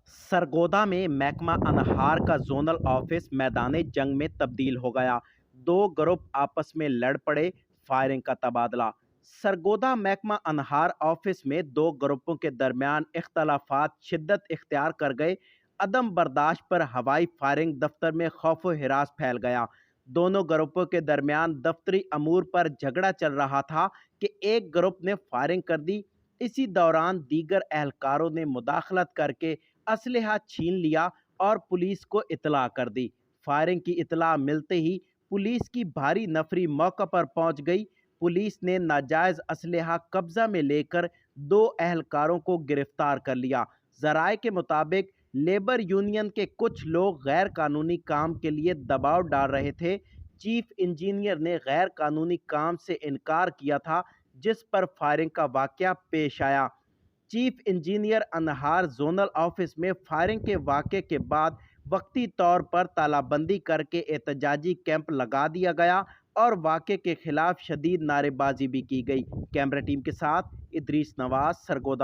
सरगोदा में महकमा अनहार का जोनल ऑफिस मैदान जंग में तब्दील हो गया। दो ग्रुप आपस में लड़ पड़े, फायरिंग का तबादला। सरगोदा महकमा अनहार ऑफिस में दो ग्रुपों के दरमियान इख्तलाफात शिद्दत इख्तियार कर गए। अदम बर्दाश्त पर हवाई फायरिंग, दफ्तर में खौफ हिरास फैल गया। दोनों ग्रुपों के दरमियान दफ्तरी अमूर पर झगड़ा चल रहा था कि एक ग्रुप ने फायरिंग कर दी। इसी दौरान दीगर एहलकारों ने मुदाखलत करके असलहा छीन लिया और पुलिस को इतला कर दी। फायरिंग की इतला मिलते ही पुलिस की भारी नफरी मौका पर पहुंच गई। पुलिस ने नाजायज असलहा कब्जा में लेकर दो एहलकारों को गिरफ्तार कर लिया। जराए के मुताबिक लेबर यूनियन के कुछ लोग गैर कानूनी काम के लिए दबाव डाल रहे थे। चीफ इंजीनियर ने गैर कानूनी काम से इनकार किया था, जिस पर फायरिंग का वाकया पेश आया। चीफ इंजीनियर अनहार जोनल ऑफिस में फायरिंग के वाक़े के बाद वक्ती तौर पर तालाबंदी करके एहतजाजी कैंप लगा दिया गया और वाक़े के खिलाफ शदीद नारेबाजी भी की गई। कैमरा टीम के साथ इदरीस नवाज, सरगोदा।